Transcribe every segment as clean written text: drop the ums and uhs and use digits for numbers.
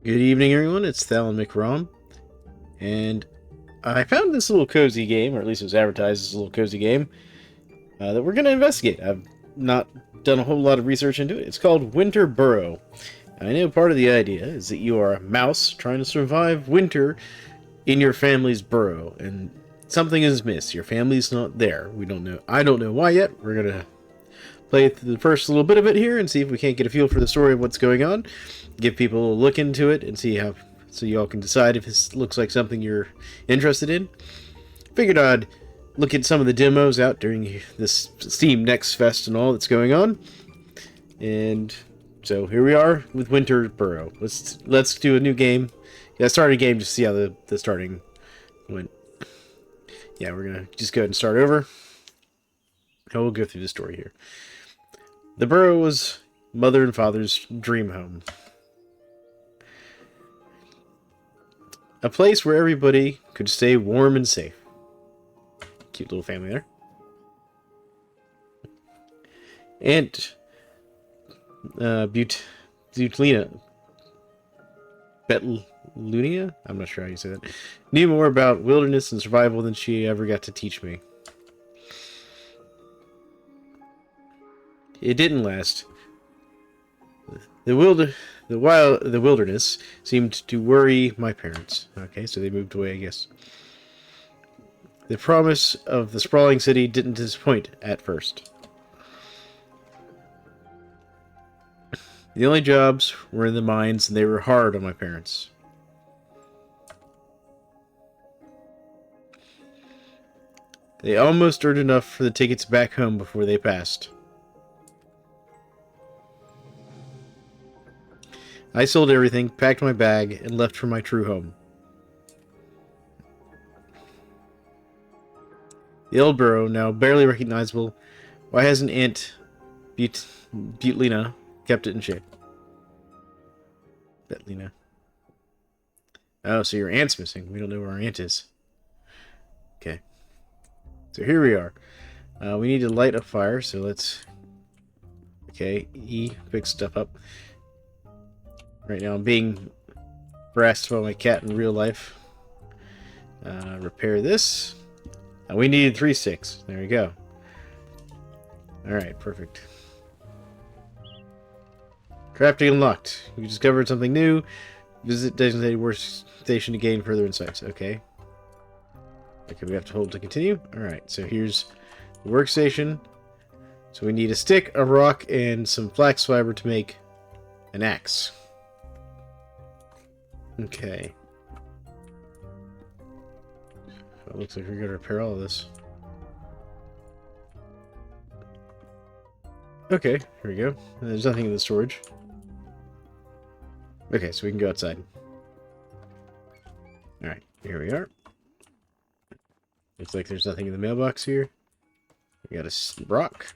Good evening, everyone. It's Thalan McRom, and I found this little cozy game, or at least it was advertised as a little cozy game, that we're going to investigate. I've not done a whole lot of research into it. It's called Winter Burrow. And I know part of the idea is that you are a mouse trying to survive winter in your family's burrow, and something is missed. Your family's not there. We don't know. I don't know why yet. We're going to play through the first little bit of it here and see if we can't get a feel for the story of what's going on. Give people a look into it and see how, so y'all can decide if this looks like something you're interested in. Figured I'd look at some of the demos out during this Steam Next Fest and all that's going on. And so here we are with Winter Burrow. Let's do a new game. Yeah, I started a game to see how the starting went. Yeah, we're gonna just go ahead and start over. And we'll go through the story here. The burrow was mother and father's dream home. A place where everybody could stay warm and safe. Cute little family there. Aunt Butlina, Betlunia? I'm not sure how you say that. Knew more about wilderness and survival than she ever got to teach me. It didn't last. The wilderness seemed to worry my parents. Okay, so they moved away, I guess. The promise of the sprawling city didn't disappoint at first. The only jobs were in the mines, and they were hard on my parents. They almost earned enough for the tickets back home before they passed. I sold everything, packed my bag, and left for my true home. The old burrow, now barely recognizable. Why hasn't Aunt Butlina kept it in shape? Betlina. Oh, so your aunt's missing. We don't know where our aunt is. Okay. So here we are. We need to light a fire, so let's... Okay, E, pick stuff up. Right now I'm being harassed by my cat in real life. Repair this. We needed 3 sticks. There we go. Alright, perfect. Crafting unlocked. We discovered something new. Visit designated workstation to gain further insights. Okay. Okay, we have to hold to continue. Alright, so here's the workstation. So we need a stick, a rock, and some flax fiber to make an axe. Okay. It looks like we're going to repair all of this. Okay, here we go. There's nothing in the storage. Okay, so we can go outside. Alright, here we are. Looks like there's nothing in the mailbox here. We got a rock.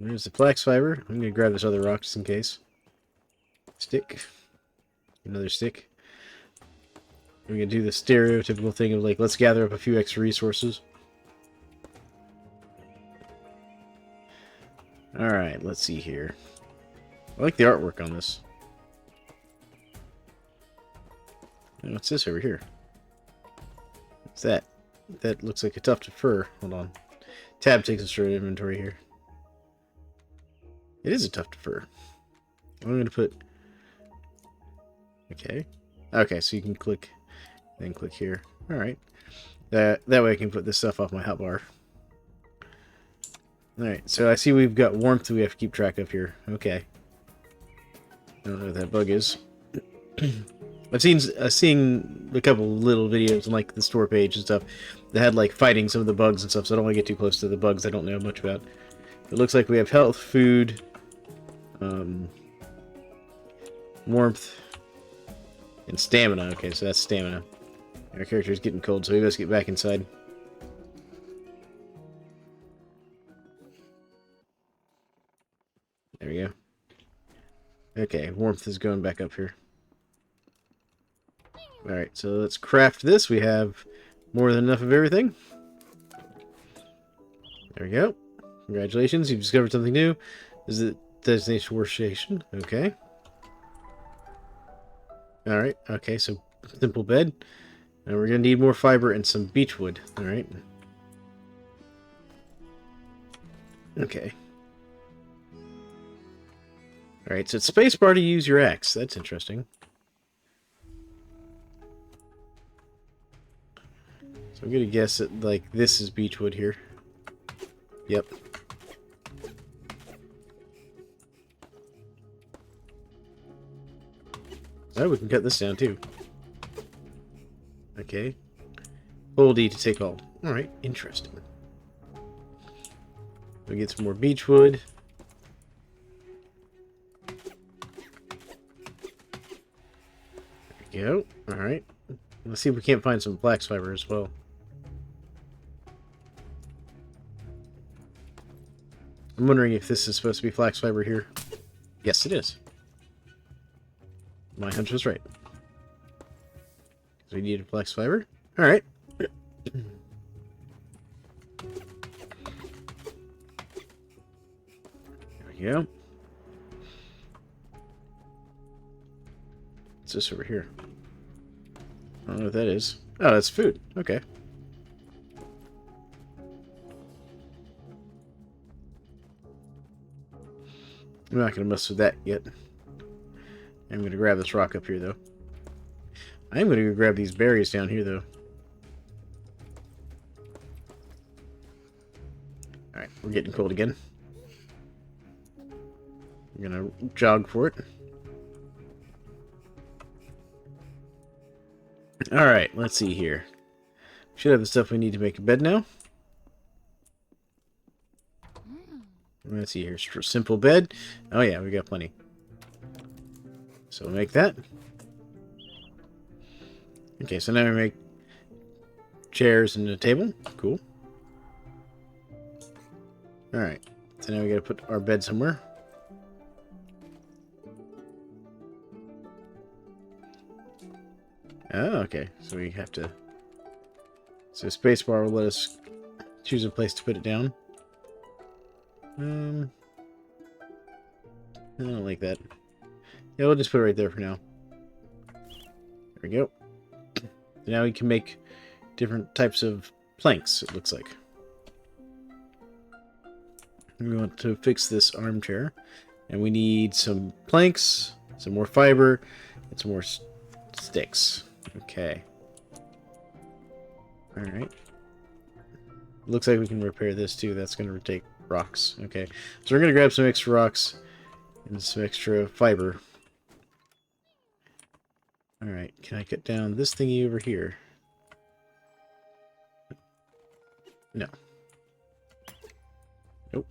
There's the flax fiber. I'm going to grab this other rock just in case. Stick. Another stick. We're going to do the stereotypical thing of, like, let's gather up a few extra resources. Alright, let's see here. I like the artwork on this. And what's this over here? What's that? That looks like a tuft of fur. Hold on. Tab takes us through inventory here. It is a tuft of fur. I'm going to put... Okay. Okay, so you can click... Then click here. Alright. That way I can put this stuff off my hotbar. Alright, so I see we've got warmth we have to keep track of here. Okay. I don't know what that bug is. I've seen a couple little videos on, like, the store page and stuff that had, like, fighting some of the bugs and stuff, so I don't want to get too close to the bugs I don't know much about. It looks like we have health, food, warmth, and stamina. Okay, so that's stamina. Our character is getting cold, so we must get back inside. There we go. Okay, warmth is going back up here. Alright, so let's craft this. We have more than enough of everything. There we go. Congratulations, you've discovered something new. Is it destination workstation? Okay. Alright, okay, so simple bed. And we're going to need more fiber and some beechwood. Alright. Okay. Alright, so it's spacebar to use your axe. That's interesting. So I'm going to guess that, like, this is beechwood here. Yep. Oh, we can cut this down, too. Okay. Hold E to take hold. Alright, interesting. We get some more beechwood. There we go. Alright. Let's see if we can't find some flax fiber as well. I'm wondering if this is supposed to be flax fiber here. Yes, it is. My hunch was right. So we needed flax fiber. Alright. There we go. What's this over here? I don't know what that is. Oh, that's food. Okay. I'm not going to mess with that yet. I'm going to grab this rock up here, though. I'm going to go grab these berries down here, though. Alright, we're getting cold again. I'm going to jog for it. Alright, let's see here. Should have the stuff we need to make a bed now. Let's see here. Simple bed. Oh yeah, we got plenty. So we'll make that. Okay, so now we make chairs and a table. Cool. Alright. So now we gotta put our bed somewhere. Oh, okay. So we have to... So spacebar will let us choose a place to put it down. I don't like that. Yeah, we'll just put it right there for now. There we go. Now we can make different types of planks, it looks like. We want to fix this armchair. And we need some planks, some more fiber, and some more sticks. Okay. Alright. Looks like we can repair this too. That's going to take rocks. Okay. So we're going to grab some extra rocks and some extra fiber. Alright. Can I cut down this thingy over here? No. Nope.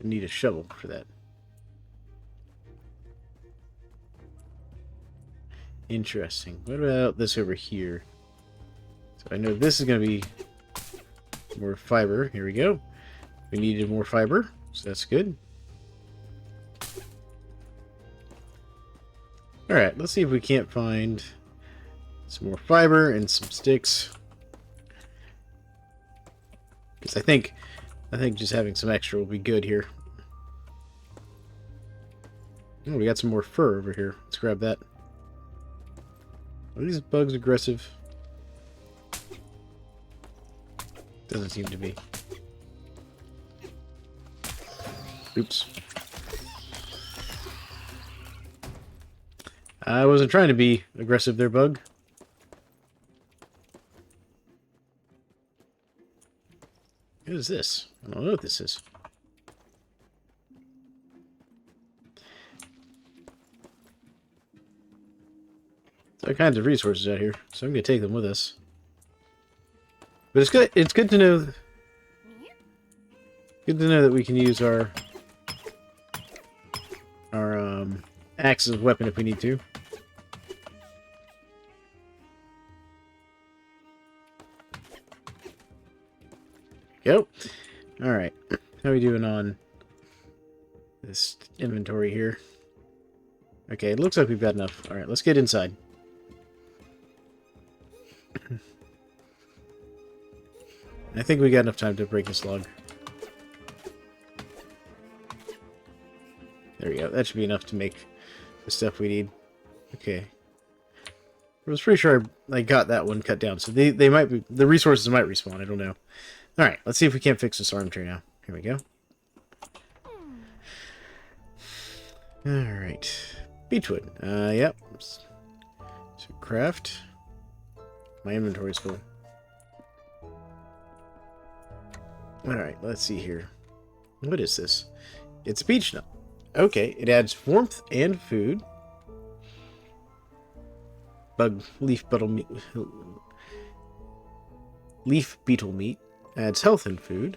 I need a shovel for that. Interesting. What about this over here? So I know this is going to be more fiber. Here we go. We needed more fiber, so that's good. Alright, let's see if we can't find some more fiber and some sticks. Because I think just having some extra will be good here. Oh, we got some more fur over here. Let's grab that. Are these bugs aggressive? Doesn't seem to be. Oops. I wasn't trying to be aggressive there, bug. What is this? I don't know what this is. There's all kinds of resources out here, so I'm going to take them with us. But it's good. It's good to know. Good to know that we can use our axe as a weapon if we need to. Go. All right. How are we doing on this inventory here? Okay, it looks like we've got enough. All right, let's get inside. I think we got enough time to break this log. There we go. That should be enough to make the stuff we need. Okay. I was pretty sure I got that one cut down, so they might be, the resources might respawn. I don't know. All right, let's see if we can't fix this armchair now. Here we go. All right, beechwood. Yep. So craft. My inventory's full. All right, let's see here. What is this? It's a beech nut. Okay, it adds warmth and food. Leaf beetle meat adds health and food.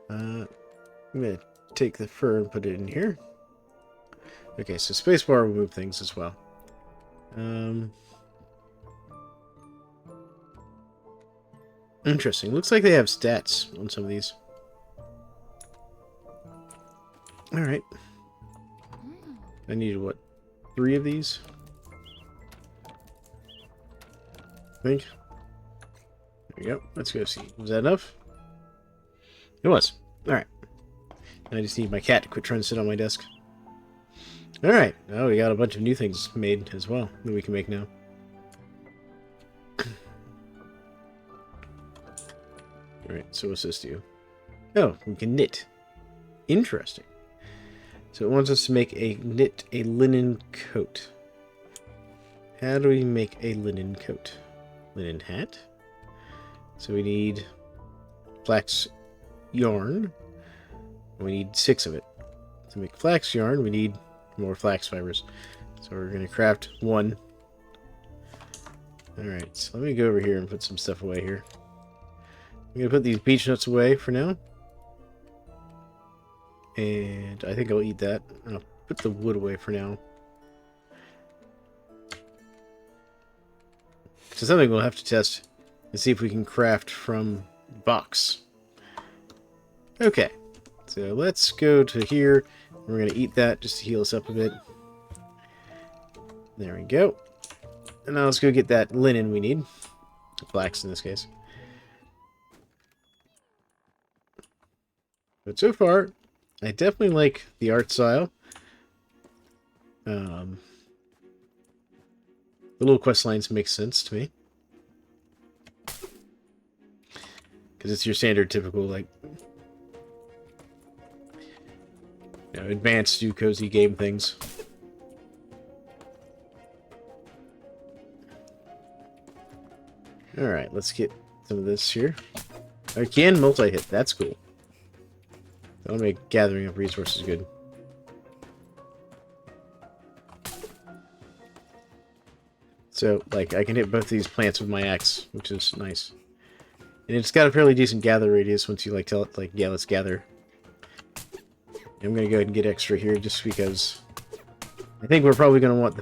I'm gonna take the fur and put it in here. Okay, so spacebar will move things as well. Interesting. Looks like they have stats on some of these. All right. I needed what? 3 of these? I think. There we go. Let's go see. Was that enough? It was. Alright. I just need my cat to quit trying to sit on my desk. Alright. Oh, we got a bunch of new things made as well that we can make now. Alright, so what's this do? Oh, we can knit. Interesting. So it wants us to make a linen coat. How do we make a linen coat? Linen hat. So we need flax yarn. We need 6 of it. To make flax yarn, we need more flax fibers. So we're going to craft 1. Alright, so let me go over here and put some stuff away here. I'm going to put these beech nuts away for now. And I think I'll eat that. I'll put the wood away for now. So something we'll have to test and see if we can craft from box. Okay, so let's go to here. We're going to eat that just to heal us up a bit. There we go. And now let's go get that linen we need. Flax in this case. But so far, I definitely like the art style. The little quest lines make sense to me. Because it's your standard, typical, like, you know, advanced, do cozy game things. Alright, let's get some of this here. I can multi-hit, that's cool. That'll make gathering of resources good. So, like, I can hit both these plants with my axe, which is nice. And it's got a fairly decent gather radius once you, like, tell it, like, yeah, let's gather. I'm going to go ahead and get extra here just because I think we're probably going to want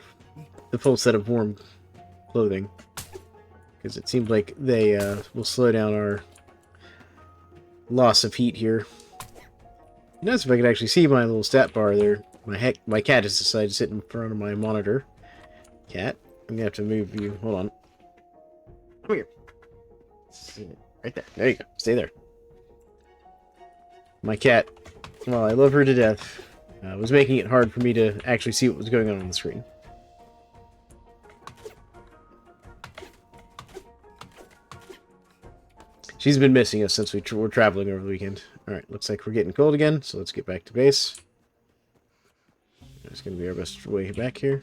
the full set of warm clothing. Because it seems like they will slow down our loss of heat here. Notice if I could actually see my little stat bar there. My cat has decided to sit in front of my monitor. Cat, I'm gonna have to move you. Hold on. Come here. Right there. There you go. Stay there. My cat, well, I love her to death, was making it hard for me to actually see what was going on the screen. She's been missing us since we were traveling over the weekend. Alright, looks like we're getting cold again, so let's get back to base. That's going to be our best way back here.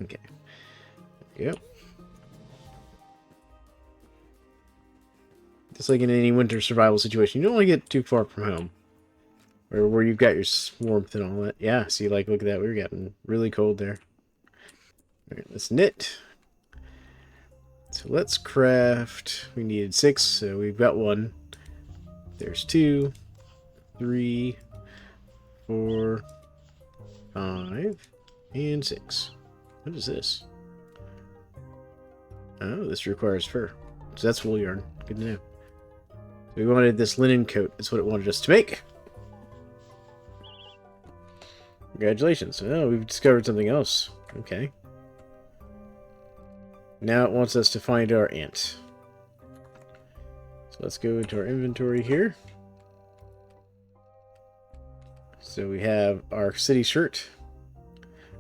Okay. There you go. Just like in any winter survival situation, you don't want to get too far from home. Or where you've got your warmth and all that. Yeah, see, like, look at that. We were getting really cold there. Alright, let's knit. So let's craft. We needed 6, so we've got 1. There's 2, 3, 4, 5, and 6. What is this? Oh, this requires fur. So that's wool yarn. Good to know. So we wanted this linen coat. That's what it wanted us to make. Congratulations. Oh, we've discovered something else. Okay. Now it wants us to find our ant. So let's go into our inventory here. So we have our city shirt.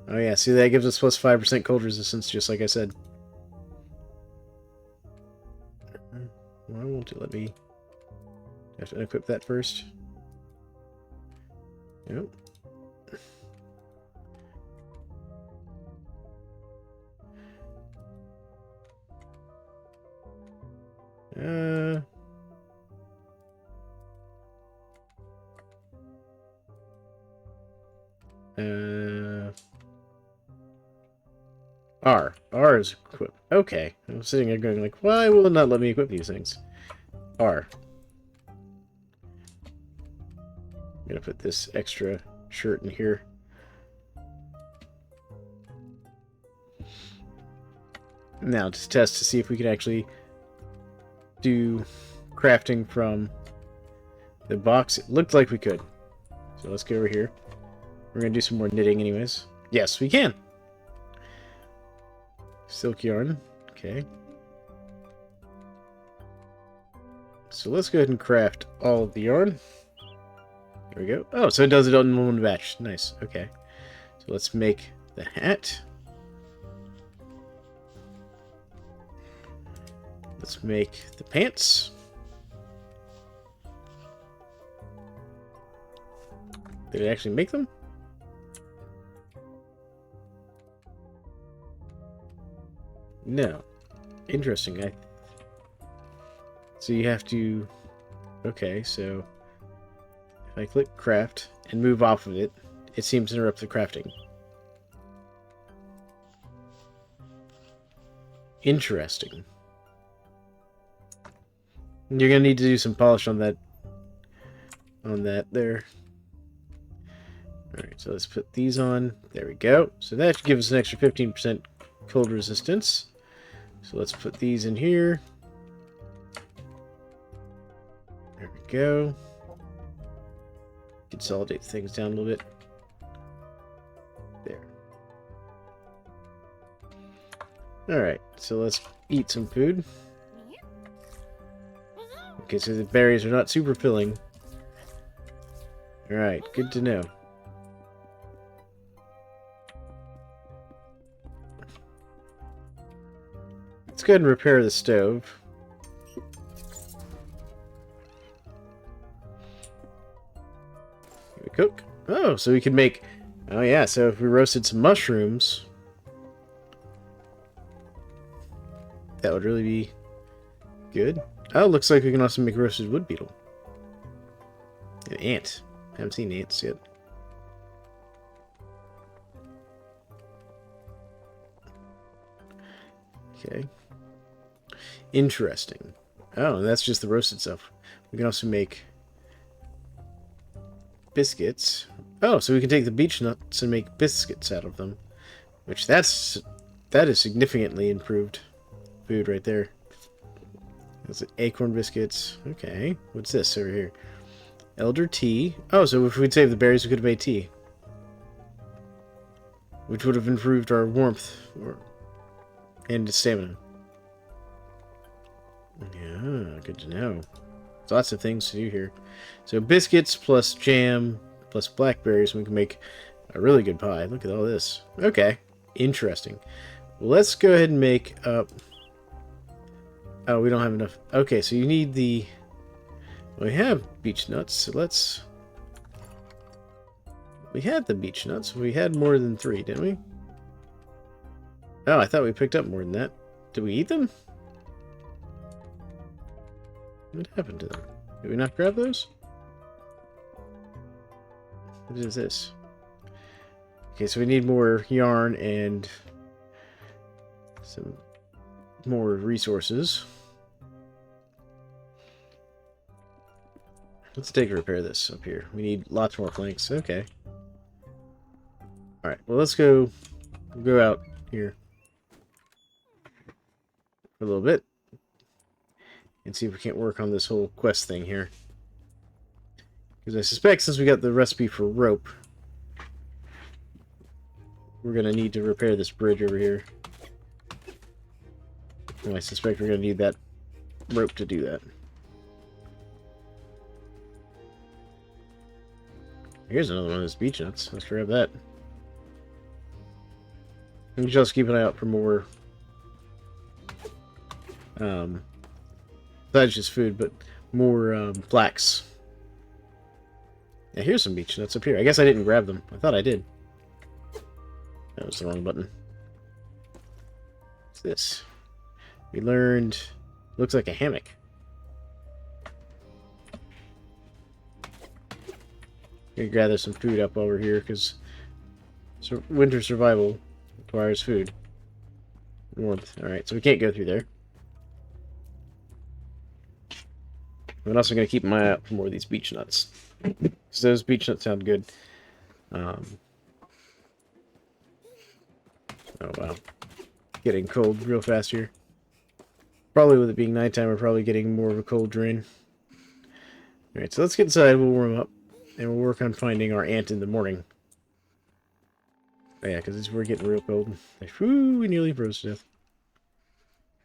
Oh yeah, see, that gives us plus 5% cold resistance, just like I said. Why won't it let me... I have to unequip that first. Nope. R is equip. Okay. I'm sitting there going like, why will it not let me equip these things? R. I'm gonna put this extra shirt in here. Now, to test to see if we can actually do crafting from the box. It looked like we could. So let's go over here. We're going to do some more knitting anyways. Yes, we can. Silk yarn. Okay. So let's go ahead and craft all of the yarn. There we go. Oh, so it does it in one batch. Nice. Okay. So let's make the hat. Let's make the pants. Did it actually make them? No. Interesting. So you have to... Okay, so... If I click craft and move off of it, it seems to interrupt the crafting. Interesting. You're going to need to do some polish on that there. Alright, so let's put these on. There we go. So that should give us an extra 15% cold resistance. So let's put these in here. There we go. Consolidate things down a little bit. There. Alright, so let's eat some food. Okay, so the berries are not super filling. Alright, good to know. Let's go ahead and repair the stove. Here we cook. Oh, so we can make... Oh yeah, so if we roasted some mushrooms... That would really be good. Oh, looks like we can also make roasted wood beetle. An ant. I haven't seen ants yet. Okay. Interesting. Oh, that's just the roasted stuff. We can also make biscuits. Oh, so we can take the beech nuts and make biscuits out of them. Which that is significantly improved food right there. That's acorn biscuits. Okay. What's this over here? Elder tea. Oh, so if we'd saved the berries, we could have made tea. Which would have improved our warmth and stamina. Yeah, good to know. There's lots of things to do here. So biscuits plus jam plus blackberries, we can make a really good pie. Look at all this. Okay. Interesting. Well, let's go ahead and make up... Oh, we don't have enough. Okay, so you need the... We have beech nuts, so let's... We had the beech nuts. We had more than 3, didn't we? Oh, I thought we picked up more than that. Did we eat them? What happened to them? Did we not grab those? What is this? Okay, so we need more yarn and some more resources. Let's take and repair this up here. We need lots more planks. Okay. Alright, well let's go out here for a little bit and see if we can't work on this whole quest thing here. Because I suspect since we got the recipe for rope, we're going to need to repair this bridge over here. And I suspect we're going to need that rope to do that. Here's another one of those beech nuts. Let's grab that. And just keep an eye out for more. That's just food, but more flax. Yeah, here's some beech nuts up here. I guess I didn't grab them. I thought I did. That was the wrong button. What's this? We learned... Looks like a hammock. Gonna gather some food up over here, because winter survival requires food. Warmth. Alright, so we can't go through there. I'm also going to keep my eye out for more of these beech nuts. Because those beech nuts sound good. Oh, wow. Getting cold real fast here. Probably with it being nighttime, we're probably getting more of a cold drain. Alright, so let's get inside, we'll warm up. And we'll work on finding our ant in the morning. Oh, yeah, because we're getting real cold. Like, whoo, we nearly froze to death.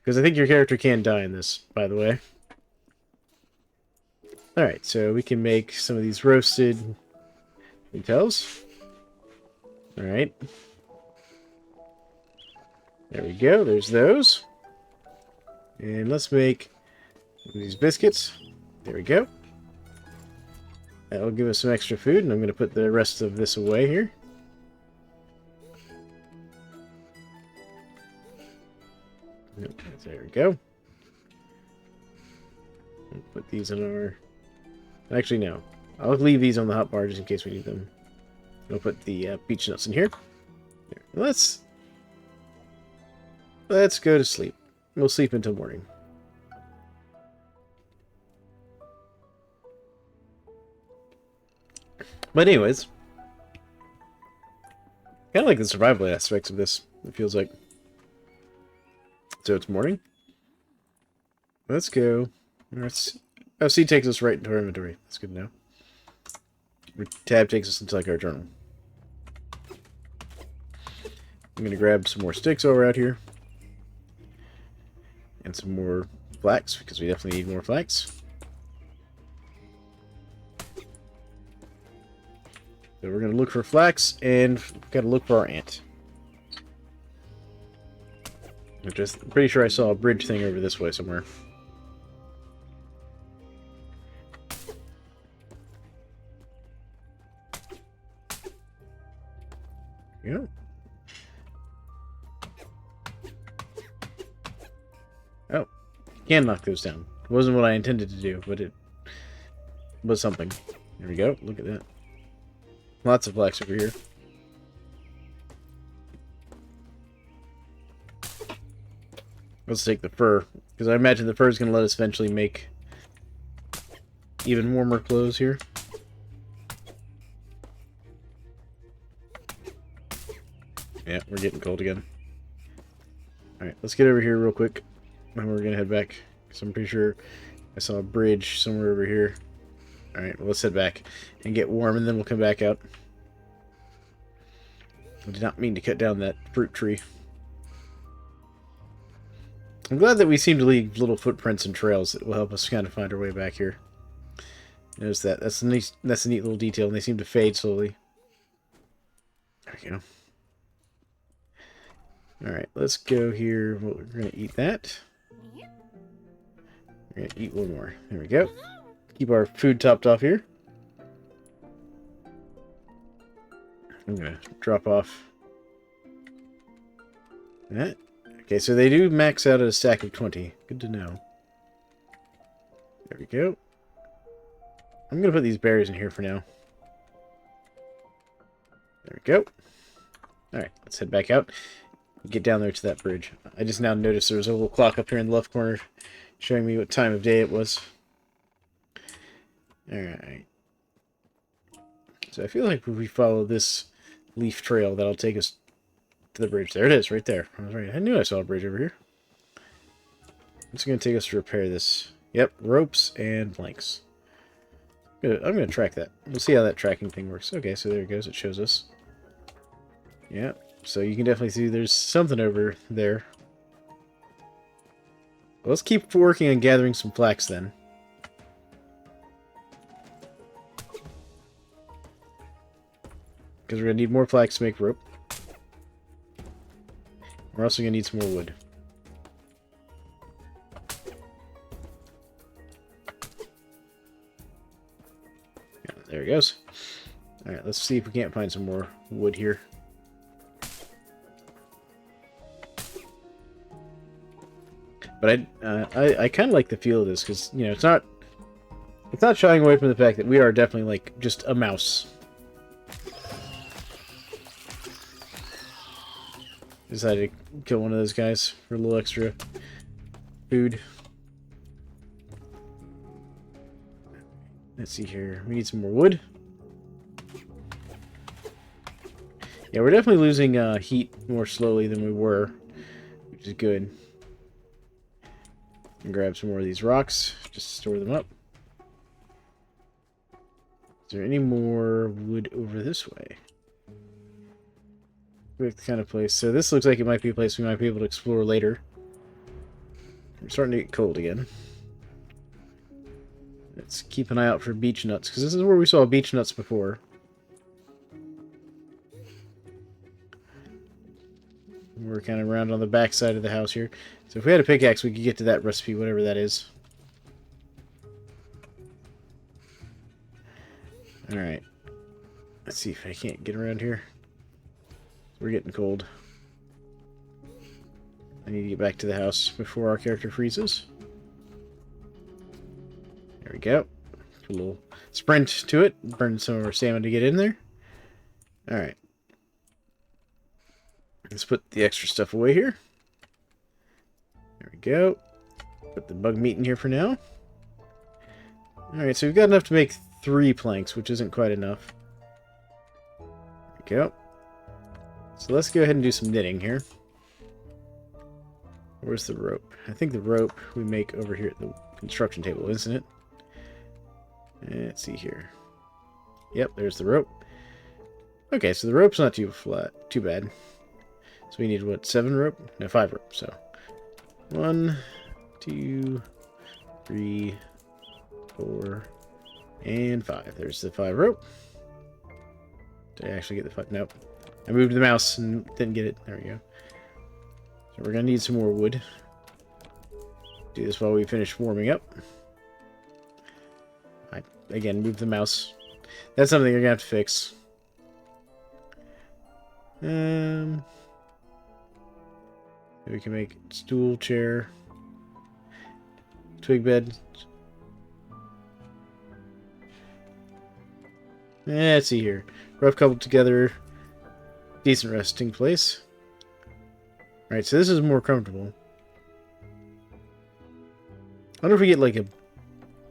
Because I think your character can die in this, by the way. Alright, so we can make some of these roasted lentils. Alright. There we go, there's those. And let's make these biscuits. There we go. That'll give us some extra food, and I'm going to put the rest of this away here. There we go. Put these in our... Actually, no. I'll leave these on the hot bar just in case we need them. I'll put the beech nuts in here. Let's go to sleep. We'll sleep until morning. But anyways, kind of like the survival aspects of this, it feels like. So it's morning. Let's go. Oh, C takes us right into our inventory. That's good to know. Tab takes us into like our journal. I'm gonna grab some more sticks while we're out here. And some more flax, because we definitely need more flax. So we're gonna look for flax, and we've gotta look for our ant. I'm pretty sure I saw a bridge thing over this way somewhere. Yeah. Oh, can knock those down. It wasn't what I intended to do, but it was something. There we go. Look at that. Lots of flax over here. Let's take the fur, because I imagine the fur is going to let us eventually make even warmer clothes here. Yeah, we're getting cold again. Alright, let's get over here real quick. And we're going to head back, because I'm pretty sure I saw a bridge somewhere over here. Alright, well, let's head back and get warm, and then we'll come back out. I did not mean to cut down that fruit tree. I'm glad that we seem to leave little footprints and trails that will help us kind of find our way back here. Notice that. That's a neat little detail, and they seem to fade slowly. There we go. Alright, let's go here. We're going to eat that. We're going to eat one more. There we go. Keep our food topped off here. I'm going to drop off that. Okay, so they do max out at a stack of 20. Good to know. There we go. I'm going to put these berries in here for now. There we go. Alright, let's head back out. Get down there to that bridge. I just now noticed there was a little clock up here in the left corner showing me what time of day it was. Alright. So I feel like if we follow this leaf trail, that'll take us to the bridge. There it is, right there. I was right. I knew I saw a bridge over here. It's going to take us to repair this. Yep, ropes and planks. I'm going to track that. We'll see how that tracking thing works. Okay, so there it goes. It shows us. Yeah, so you can definitely see there's something over there. Well, let's keep working on gathering some flax then. because we're going to need more flax to make rope. We're also going to need some more wood. Yeah, there it goes. Alright, let's see if we can't find some more wood here. But I kind of like the feel of this, because, you know, it's not shying away from the fact that we are definitely, like, just a mouse. Decided to kill one of those guys for a little extra food. Let's see here. We need some more wood. Yeah, we're definitely losing heat more slowly than we were, which is good. And grab some more of these rocks, just to store them up. Is there any more wood over this way? With the kind of place. So this looks like it might be a place we might be able to explore later. We're starting to get cold again. Let's keep an eye out for beech nuts, because this is where we saw beech nuts before. We're kind of around on the back side of the house here. So if we had a pickaxe, we could get to that recipe, whatever that is. Alright. Let's see if I can't get around here. We're getting cold. I need to get back to the house before our character freezes. There we go. A little sprint to it. Burn some of our salmon to get in there. Alright. Let's put the extra stuff away here. There we go. Put the bug meat in here for now. Alright, so we've got enough to make 3 planks, which isn't quite enough. There we go. So let's go ahead and do some knitting here. Where's the rope? I think the rope we make over here at the construction table, isn't it? Let's see here. Yep, there's the rope. Okay, so the rope's not too bad. So we need, what, 7 rope? No, 5 rope, so. 1, 2, 3, 4, and 5. There's the 5 rope. Did I actually get the 5? Nope. I moved the mouse and didn't get it. There we go. So we're going to need some more wood. Do this while we finish warming up. I, again, moved the mouse. That's something you're going to have to fix. We can make stool, chair, twig bed. Let's see here. Rough coupled together. Decent resting place. Alright, so this is more comfortable. I wonder if we get like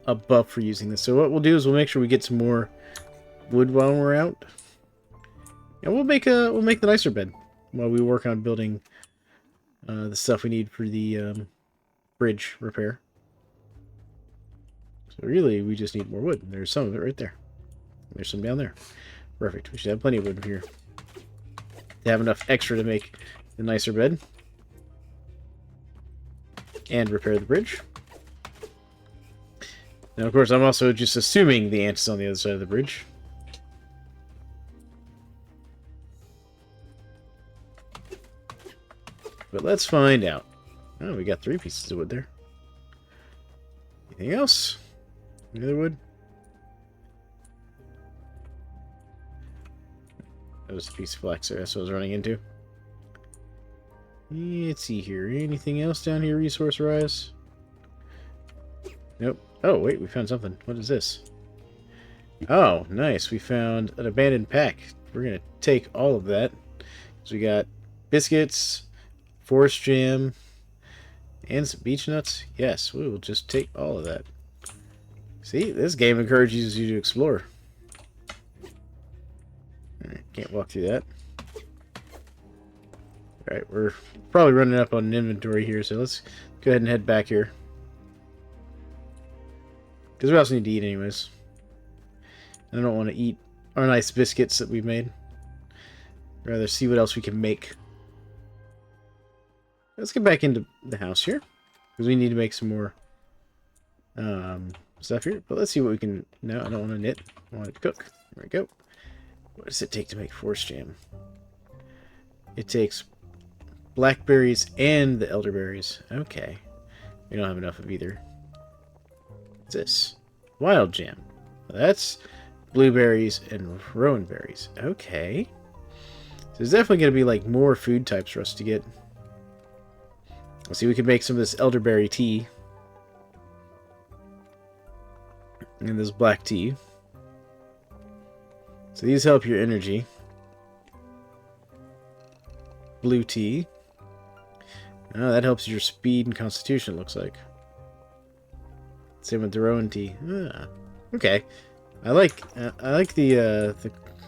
a buff for using this. So what we'll do is we'll make sure we get some more wood while we're out. And we'll make the nicer bed while we work on building the stuff we need for the bridge repair. So really, we just need more wood. There's some of it right there. There's some down there. Perfect. We should have plenty of wood here to have enough extra to make the nicer bed and repair the bridge. Now, of course, I'm also just assuming the ant is on the other side of the bridge. But let's find out. Oh, we got 3 pieces of wood there. Anything else? Any other wood? That was a piece of flax there. That's what I was running into. Let's see here. Anything else down here resource-wise? Nope. Oh, wait. We found something. What is this? Oh, nice. We found an abandoned pack. We're going to take all of that. So we got biscuits, forest jam, and some beech nuts. Yes, we will just take all of that. See, this game encourages you to explore. Can't walk through that. Alright, we're probably running up on an inventory here, so let's go ahead and head back here. Because we also need to eat anyways. I don't want to eat our nice biscuits that we've made. I'd rather see what else we can make. Let's get back into the house here. Because we need to make some more stuff here. But let's see what we can... No, I don't want to knit. I want to cook. There we go. What does it take to make force jam? It takes blackberries and the elderberries. Okay. We don't have enough of either. What's this? Wild jam. Well, that's blueberries and rowan berries. Okay. So there's definitely going to be like more food types for us to get. Let's see, we can make some of this elderberry tea. And this black tea. So these help your energy. Blue tea. Oh, that helps your speed and constitution, it looks like. Same with the rowan tea. Ah, okay. I like the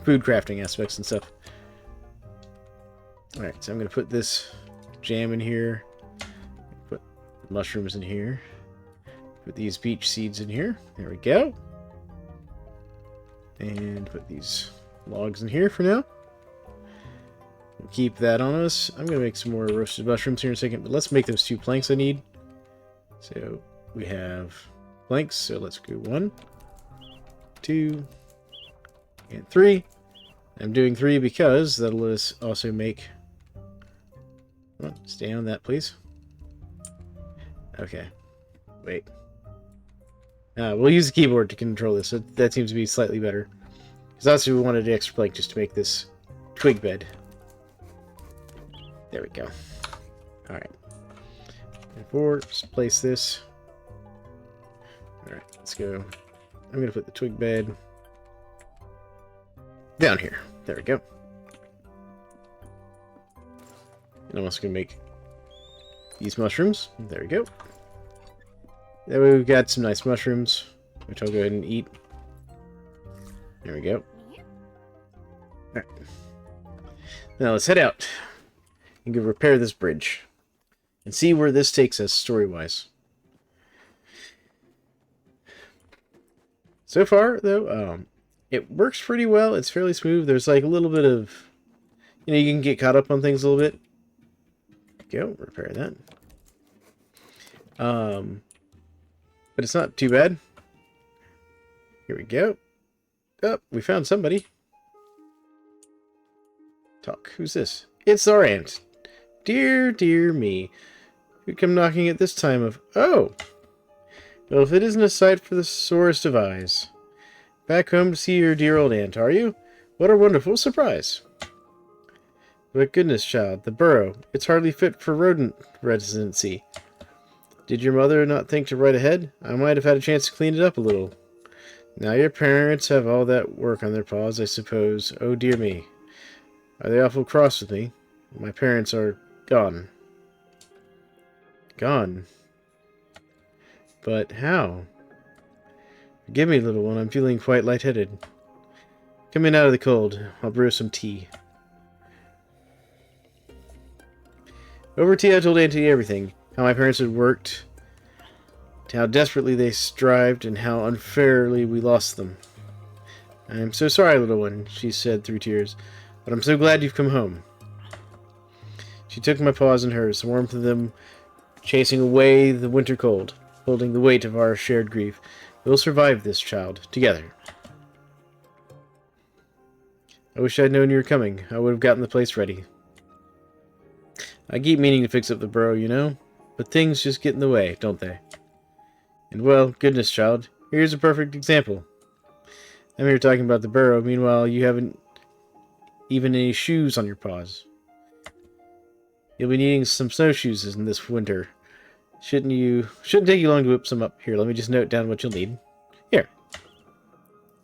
food crafting aspects and stuff. Alright, so I'm going to put this jam in here. Put the mushrooms in here. Put these beech seeds in here. There we go. And put these logs in here for now. We'll keep that on us. I'm going to make some more roasted mushrooms here in a second, but let's make those 2 planks I need. So we have planks, so let's go 1, 2, and 3. I'm doing 3 because that'll let us also make... Come on, stay on that, please. Okay. Wait. We'll use the keyboard to control this. So that seems to be slightly better. Because also we wanted an extra plank just to make this twig bed. There we go. Alright. Therefore, just place this. Alright, let's go. I'm going to put the twig bed down here. There we go. And I'm also going to make these mushrooms. There we go. That way we've got some nice mushrooms, which I'll go ahead and eat. There we go. Alright. Now let's head out and go repair this bridge. And see where this takes us story-wise. So far, though, it works pretty well. It's fairly smooth. There's like a little bit of... You know, you can get caught up on things a little bit. Go, repair that. But it's not too bad. Here we go. Oh, we found somebody. Talk. Who's this? It's our aunt. Dear, dear me. Who'd come knocking at this time of... Oh! Well, if it isn't a sight for the sorest of eyes. Back home to see your dear old aunt, are you? What a wonderful surprise. But goodness, child, the burrow. It's hardly fit for rodent residency. Did your mother not think to write ahead? I might have had a chance to clean it up a little. Now your parents have all that work on their paws, I suppose. Oh, dear me. Are they awful cross with me? My parents are gone. Gone? But how? Forgive me, little one. I'm feeling quite lightheaded. Come in out of the cold. I'll brew some tea. Over tea, I told Auntie everything. How my parents had worked, how desperately they strived, and how unfairly we lost them. I am so sorry, little one, she said through tears, but I'm so glad you've come home. She took my paws in hers, the warmth of them chasing away the winter cold, holding the weight of our shared grief. We'll survive this, child, together. I wish I'd known you were coming. I would have gotten the place ready. I keep meaning to fix up the burrow, you know? But things just get in the way, don't they? And well, goodness, child, here's a perfect example. I'm here talking about the burrow, meanwhile you haven't even any shoes on your paws. You'll be needing some snowshoes in this winter. Shouldn't take you long to whip some up. Here, let me just note down what you'll need. Here.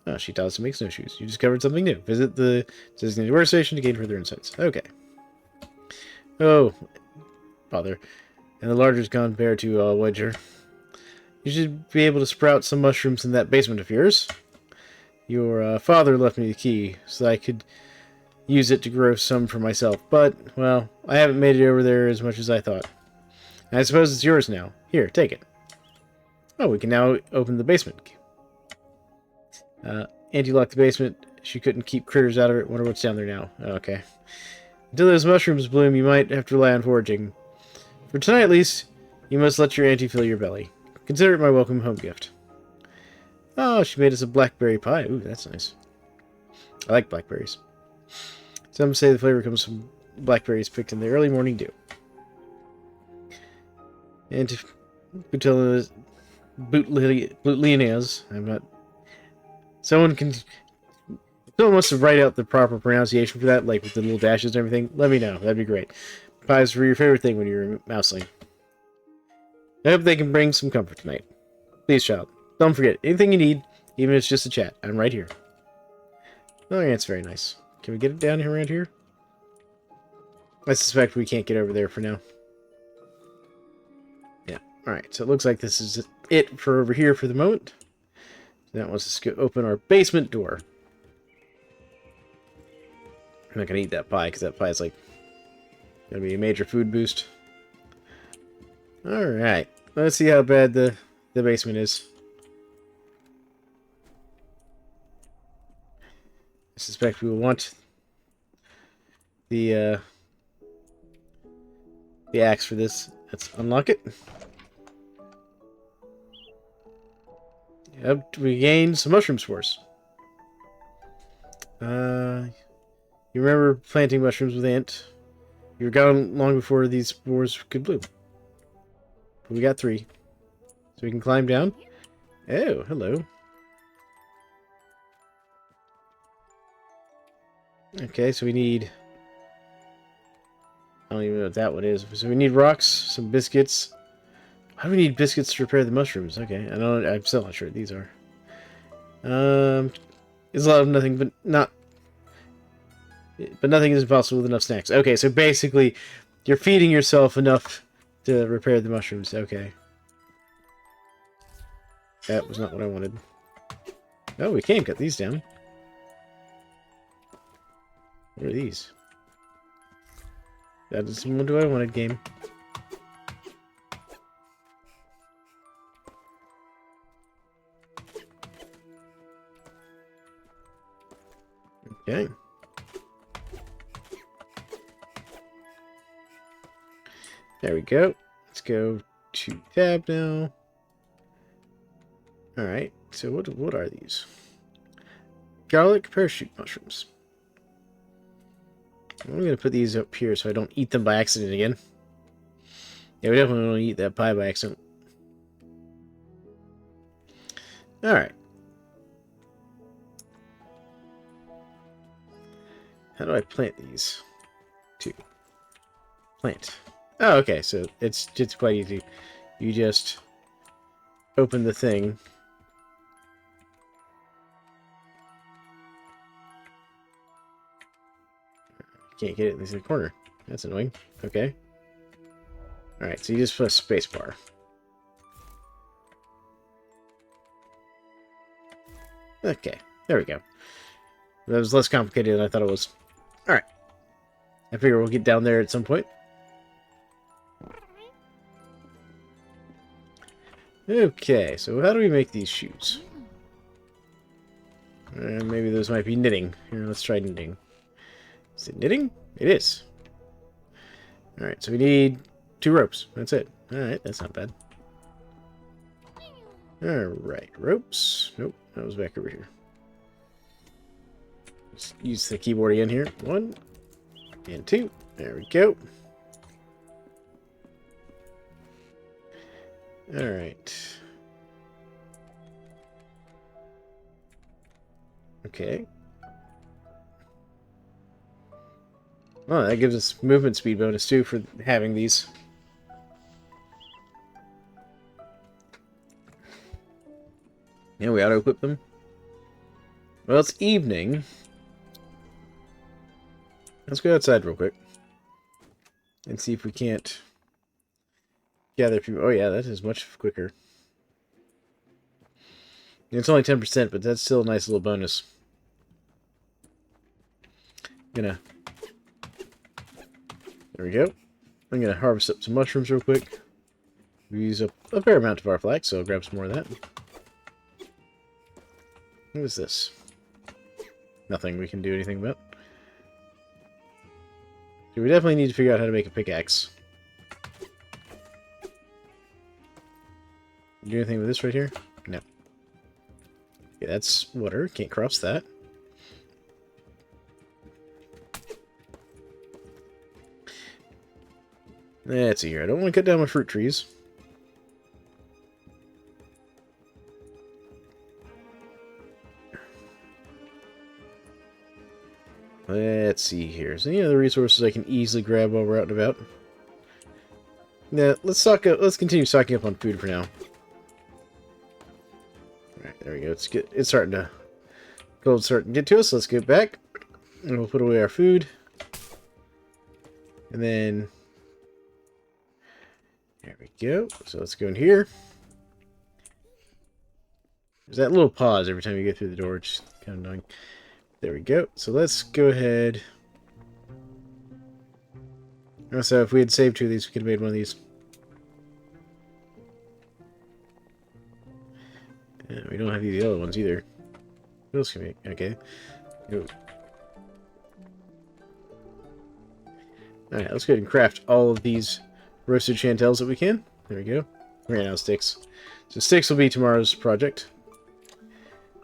Oh, she taught us to make snowshoes. You discovered something new. Visit the designated workstation to gain further insights. Okay. Oh, bother. And the larder's gone bare too, Wedger. You should be able to sprout some mushrooms in that basement of yours. Your father left me the key, so I could use it to grow some for myself. But, well, I haven't made it over there as much as I thought. And I suppose it's yours now. Here, take it. Oh, we can now open the basement. Auntie locked the basement. She couldn't keep critters out of it. Wonder what's down there now. Okay. Until those mushrooms bloom, you might have to rely on foraging. For tonight, at least, you must let your auntie fill your belly. Consider it my welcome home gift. Oh, she made us a blackberry pie. Ooh, that's nice. I like blackberries. Some say the flavor comes from blackberries picked in the early morning dew. And to Bootlinas, I'm not... Someone wants to write out the proper pronunciation for that, like with the little dashes and everything. Let me know. That'd be great. Pies were your favorite thing when you were mousling. I hope they can bring some comfort tonight. Please, child. Don't forget, anything you need, even if it's just a chat, I'm right here. Oh, yeah, it's very nice. Can we get it down here around here? I suspect we can't get over there for now. Yeah. Alright, so it looks like this is it for over here for the moment. That wants us to open our basement door. I'm not going to eat that pie, because that pie is, like, going to be a major food boost. Alright. Let's see how bad the basement is. I suspect we will want the axe for this. Let's unlock it. Yep, we gained some mushroom spores. You remember planting mushrooms with Ant? You were gone long before these spores could bloom. But we got 3. So we can climb down. Oh, hello. Okay, so we need... I don't even know what that one is. So we need rocks, some biscuits. How do we need biscuits to repair the mushrooms? Okay, I'm still not sure what these are. It's a lot of nothing, but nothing is impossible with enough snacks. Okay, so basically, you're feeding yourself enough to repair the mushrooms. Okay. That was not what I wanted. Oh, we can cut these down. What are these? That is what I wanted, game. Okay. There we go. Let's go to tab now. Alright, so what are these? Garlic parachute mushrooms. I'm going to put these up here so I don't eat them by accident again. Yeah, we definitely don't eat that pie by accident. Alright. How do I plant these? 2. Plant. Oh, okay, so it's quite easy. You just open the thing. Can't get it in the corner. That's annoying. Okay. Alright, so you just press spacebar. Okay, there we go. That was less complicated than I thought it was. Alright. I figure we'll get down there at some point. Okay, so how do we make these shoes? Maybe those might be knitting. Here, let's try knitting. Is it knitting? It is. Alright, so we need 2 ropes. That's it. Alright, that's not bad. Alright, ropes. Nope, that was back over here. Let's use the keyboard again here. 1 and 2. There we go. Alright. Okay. Oh, that gives us movement speed bonus too for having these. Yeah, we auto-equip them. Well, it's evening. Let's go outside real quick. And see if we can't gather people. Oh yeah, that is much quicker. It's only 10%, but that's still a nice little bonus. There we go. I'm gonna harvest up some mushrooms real quick. We use up a fair amount of our flax, so I'll grab some more of that. What is this? Nothing we can do anything about. So we definitely need to figure out how to make a pickaxe. Do anything with this right here? No. Okay, that's water. Can't cross that. Let's see here. I don't want to cut down my fruit trees. Let's see here. So any other resources I can easily grab while we're out and about? Yeah, let's continue stocking up on food for now. Alright, there we go. It's starting to get to us. Let's get back. And we'll put away our food. And then there we go. So let's go in here. There's that little pause every time you get through the door, which is kind of annoying. There we go. So let's go ahead. So if we had saved two of these, we could have made one of these. Yeah, we don't have these yellow ones either. What else can we make? Okay. Go. Alright, let's go ahead and craft all of these roasted chantels that we can. There we go. We ran out of sticks. So sticks will be tomorrow's project.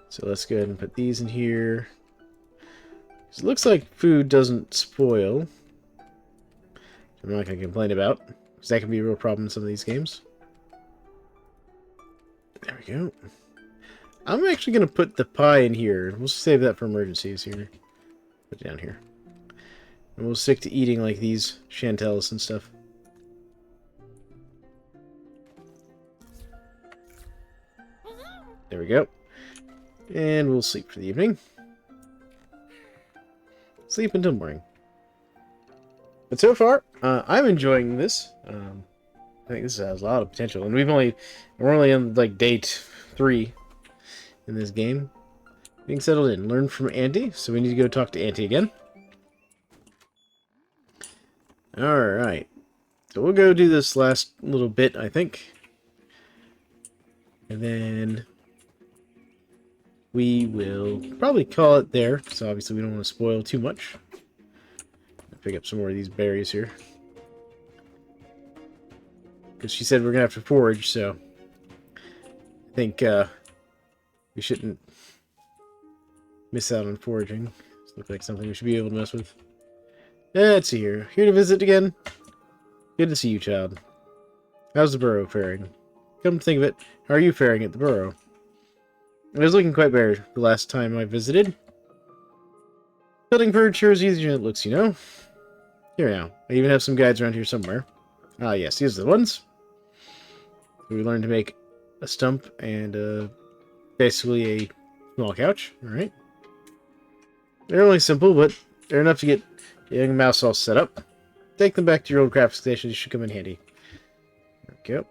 So let's go ahead and put these in here. It looks like food doesn't spoil. I'm not going to complain about, because that can be a real problem in some of these games. There we go. I'm actually going to put the pie in here. We'll save that for emergencies here. Put it down here. And we'll stick to eating like these chantels and stuff. There we go. And we'll sleep for the evening. Sleep until morning. But so far, I'm enjoying this. I think this has a lot of potential, and we're only on like day 3 in this game. Being settled in, learn from Auntie. So we need to go talk to Auntie again. All right, so we'll go do this last little bit, I think, and then we will probably call it there. So obviously we don't want to spoil too much. Pick up some more of these berries here. Because she said we're going to have to forage, so I think we shouldn't miss out on foraging. This looks like something we should be able to mess with. Let's see here. Here to visit again. Good to see you, child. How's the burrow faring? Come to think of it, how are you faring at the burrow? It was looking quite bare the last time I visited. Building furniture is easier than it looks, you know. Here now. I even have some guides around here somewhere. Ah, yes, these are the ones. We learned to make a stump and basically a small couch. Alright. They're only simple, but they're enough to get a young mouse all set up. Take them back to your old crafting station. They should come in handy. There we go.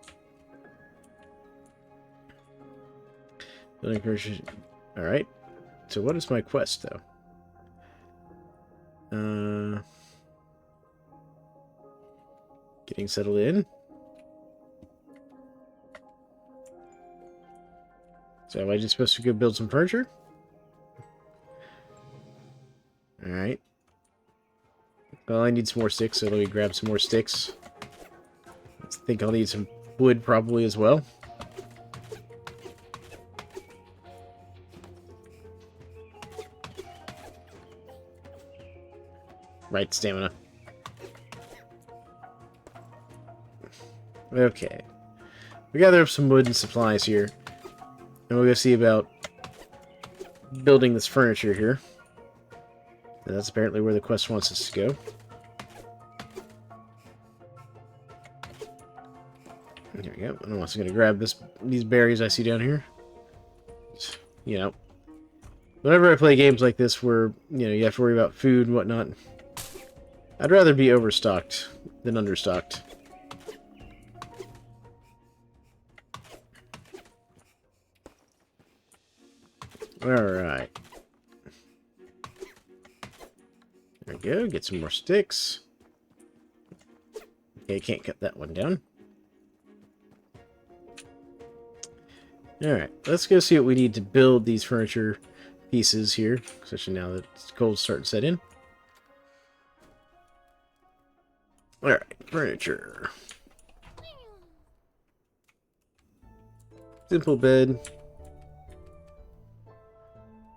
Building furniture. Alright. So what is my quest, though? Getting settled in. So am I just supposed to go build some furniture? Alright. Well, I need some more sticks, so let me grab some more sticks. I think I'll need some wood probably as well. Right, stamina. Okay. We gather up some wood and supplies here. And we'll go see about building this furniture here. And that's apparently where the quest wants us to go. There we go. I'm also going to grab these berries I see down here. You know, whenever I play games like this where, you know, you have to worry about food and whatnot, I'd rather be overstocked than understocked. Alright. There we go. Get some more sticks. Okay, can't cut that one down. Alright, let's go see what we need to build these furniture pieces here, especially now that it's cold starting to set in. Alright, furniture. Simple bed.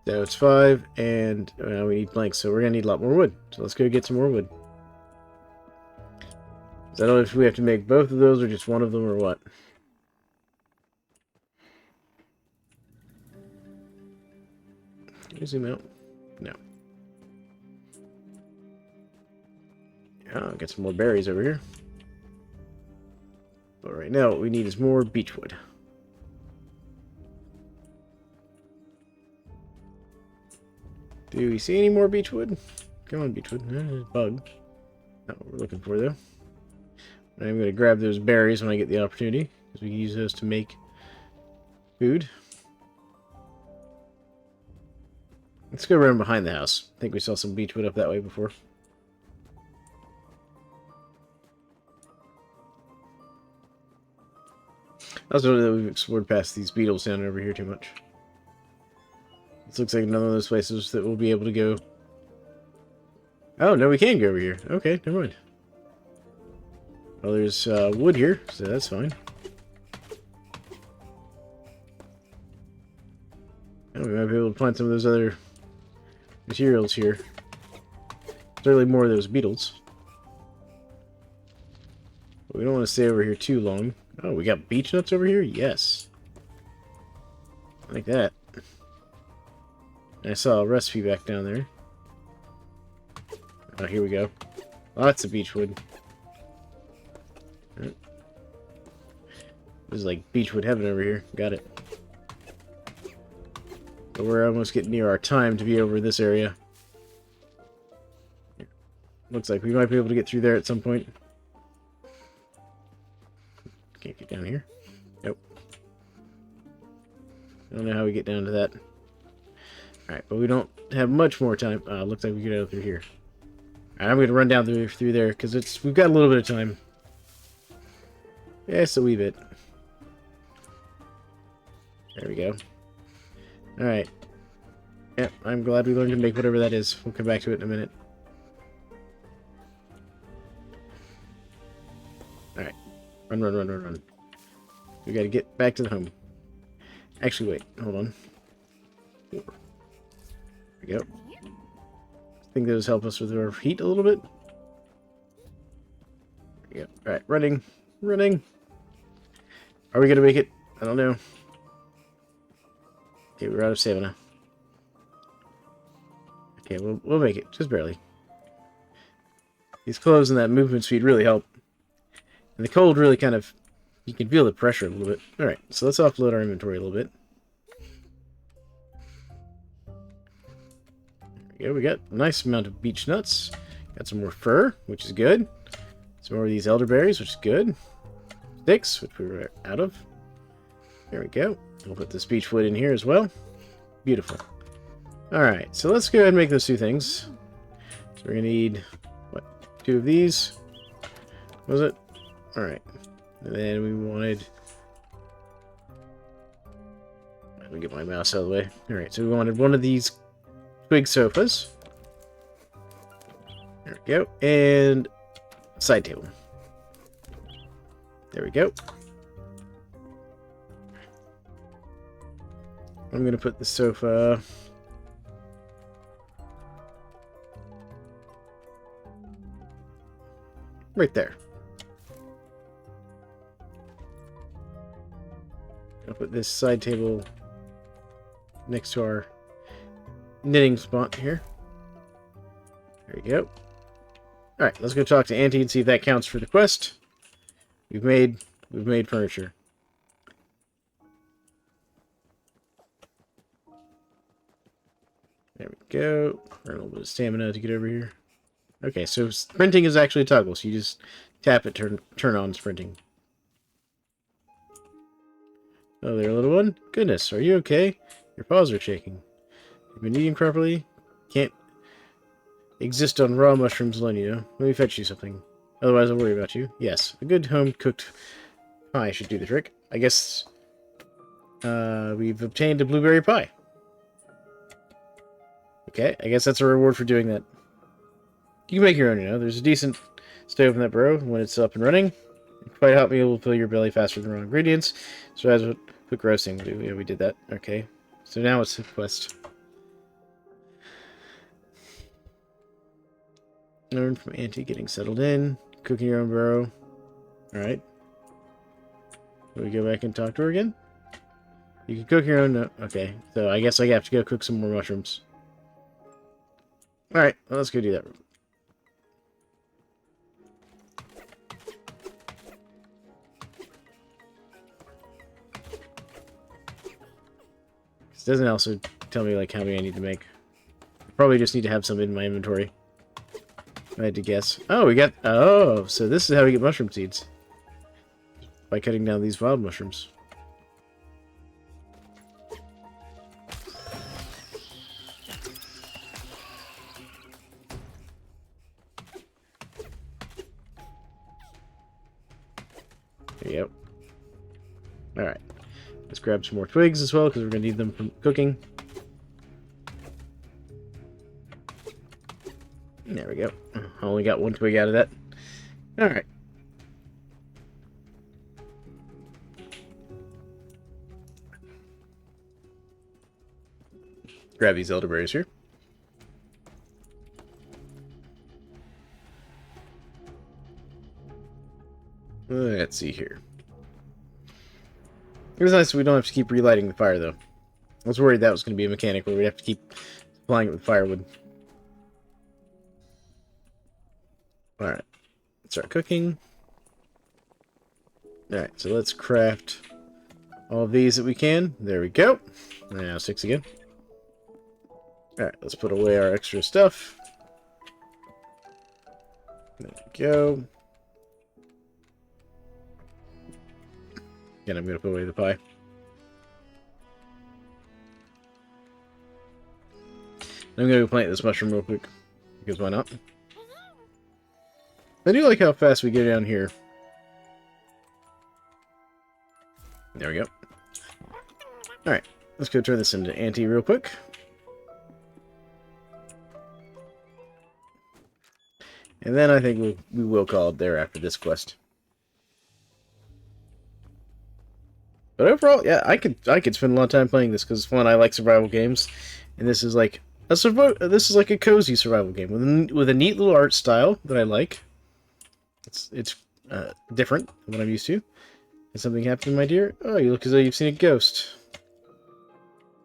So it's 5, and we need planks, so we're going to need a lot more wood. So let's go get some more wood. So I don't know if we have to make both of those or just one of them or what. Can you zoom out? No. Yeah, I'll get some more berries over here. But right now what we need is more beechwood. Do we see any more beechwood? Come on, beechwood. There's a bug. Not what we're looking for, though. I'm going to grab those berries when I get the opportunity, because we can use those to make food. Let's go around behind the house. I think we saw some beechwood up that way before. I also know that we've explored past these beetles down over here too much. This looks like another of those places that we'll be able to go. Oh, no, we can go over here. Okay, never mind. Well, there's wood here, so that's fine. Oh, we might be able to find some of those other materials here. Certainly more of those beetles. But we don't want to stay over here too long. Oh, we got beech nuts over here? Yes. I like that. I saw a recipe back down there. Oh, here we go. Lots of beechwood. This is like beechwood heaven over here. Got it. But we're almost getting near our time to be over this area. Looks like we might be able to get through there at some point. Can't get down here. Nope. I don't know how we get down to that. Alright, but we don't have much more time. Looks like we get out through here. Alright, I'm going to run down through there, because we've got a little bit of time. Yes, a wee bit. There we go. Alright. Yep, I'm glad we learned to make whatever that is. We'll come back to it in a minute. Alright. Run, run, run, run, run. We gotta get back to the home. Actually, wait. Hold on. There we go. I think those help us with our heat a little bit. There we go. Alright, running. Running. Are we gonna make it? I don't know. Okay, we're out of stamina. Okay, we'll make it. Just barely. These clothes and that movement speed really help. And the cold really kind of... You can feel the pressure a little bit. Alright, so let's offload our inventory a little bit. There we go. We got a nice amount of beech nuts. Got some more fur, which is good. Some more of these elderberries, which is good. Sticks, which we were out of. There we go. We'll put this beechwood in here as well. Beautiful. Alright, so let's go ahead and make those two things. So we're going to need, what, 2 of these? Was it? Alright. And then we wanted... Let me get my mouse out of the way. Alright, so we wanted one of these twig sofas. There we go. And side table. There we go. I'm going to put the sofa... right there. I'll put this side table next to our knitting spot here. There you go. Alright, let's go talk to Auntie and see if that counts for the quest. We've made furniture. There we go. Earn a little bit of stamina to get over here. Okay, so sprinting is actually a toggle, so you just tap it, turn on sprinting. Oh there, little one. Goodness, are you okay? Your paws are shaking. You've been eating properly? Can't exist on raw mushrooms alone, you know. Let me fetch you something. Otherwise I'll worry about you. Yes, a good home-cooked pie should do the trick. I guess we've obtained a blueberry pie. Okay, I guess that's a reward for doing that. You can make your own, you know. There's a decent stove in that burrow when it's up and running. It quite help me, it will fill your belly faster than raw ingredients. So as what quick roasting will do. Yeah, we did that. Okay. So now it's the quest. Learn from Auntie, getting settled in, cooking your own burrow. Alright. Can we go back and talk to her again? You can cook your own... Okay, so I guess I have to go cook some more mushrooms. Alright, well, let's go do that. It doesn't also tell me, like, how many I need to make. Probably just need to have some in my inventory. I had to guess. Oh, we got... Oh, so this is how we get mushroom seeds. By cutting down these wild mushrooms. Yep. Alright. Let's grab some more twigs as well, because we're going to need them for cooking. There we go. I only got one twig out of that. Alright. Grab these elderberries here. Let's see here. It was nice that we don't have to keep relighting the fire, though. I was worried that was going to be a mechanic where we'd have to keep supplying it with firewood. Alright. Let's start cooking. Alright, so let's craft all of these that we can. There we go. Now 6 again. Alright, let's put away our extra stuff. There we go. Again, I'm going to put away the pie. I'm going to go plant this mushroom real quick, because why not? I do like how fast we get down here. There we go. Alright, let's go turn this into Auntie real quick. And then I think we will call it there after this quest. But overall, yeah, I could spend a lot of time playing this because it's fun. I like survival games, and this is like a cozy survival game with a neat little art style that I like. It's different than what I'm used to. Has something happened, my dear? Oh, you look as though you've seen a ghost.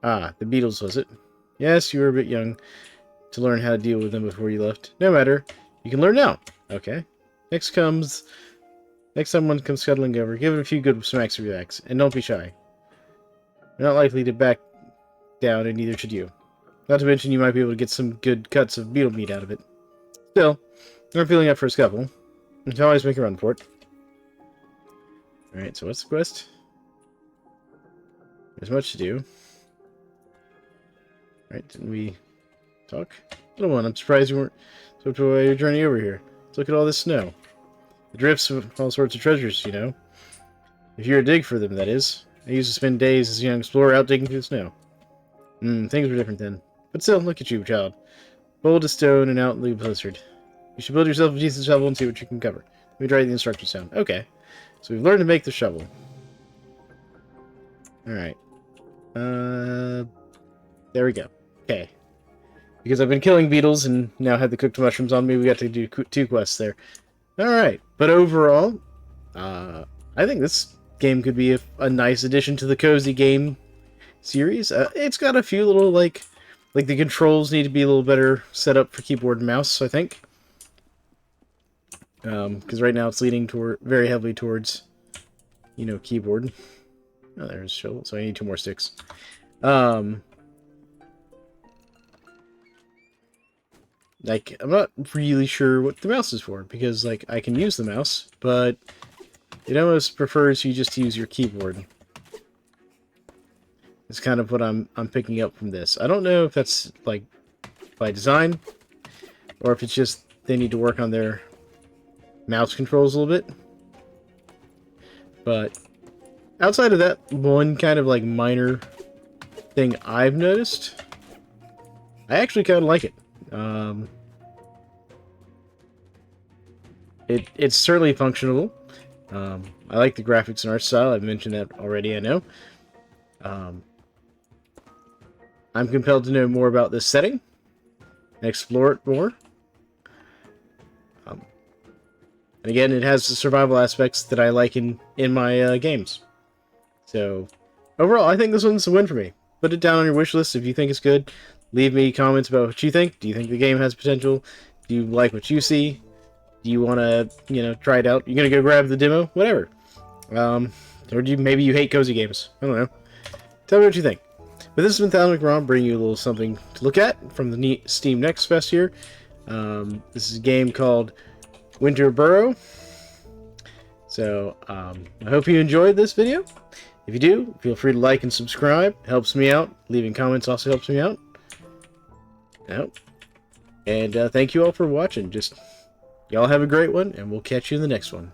Ah, the beetles, was it? Yes, you were a bit young to learn how to deal with them before you left. No matter, you can learn now. Okay. Next time one comes scuttling over, give it a few good smacks with your axe, and don't be shy. You're not likely to back down, and neither should you. Not to mention you might be able to get some good cuts of beetle meat out of it. Still, I'm feeling up for a scuffle. You can always make a run for it. Alright, so what's the quest? There's much to do. Alright, didn't we talk? Little one, I'm surprised you weren't swept away your journey over here. Let's look at all this snow. The drifts of all sorts of treasures, you know. If you're a dig for them, that is. I used to spend days as a young explorer out digging through the snow. Things were different then. But still, look at you, child. Bold as stone and out in the blizzard. You should build yourself a decent shovel and see what you can cover. Let me write the instructions down. Okay. So we've learned to make the shovel. Alright. There we go. Okay. Because I've been killing beetles and now had the cooked mushrooms on me, we got to do 2 quests there. Alright. But overall, I think this game could be a nice addition to the cozy game series. It's got a few little, like the controls need to be a little better set up for keyboard and mouse, I think. Because right now it's leaning very heavily towards, you know, keyboard. Oh, there's a shovel, so I need 2 more sticks. Like, I'm not really sure what the mouse is for, because, like, I can use the mouse, but it almost prefers you just use your keyboard. It's kind of what I'm picking up from this. I don't know if that's, like, by design, or if it's just they need to work on their mouse controls a little bit. But outside of that one kind of, like, minor thing I've noticed, I actually kind of like it. It's certainly functional. I like the graphics and art style. I've mentioned that already, I know. I'm compelled to know more about this setting and explore it more. And again, it has the survival aspects that I like in my games. So, overall, I think this one's a win for me. Put it down on your wish list if you think it's good. Leave me comments about what you think. Do you think the game has potential? Do you like what you see? Do you want to, try it out? You're going to go grab the demo? Whatever. Or maybe you hate cozy games. I don't know. Tell me what you think. But this has been Thalan McRom, bringing you a little something to look at from the neat Steam Next Fest here. This is a game called Winter Burrow. So, I hope you enjoyed this video. If you do, feel free to like and subscribe. It helps me out. Leaving comments also helps me out. And thank you all for watching. Y'all have a great one, and we'll catch you in the next one.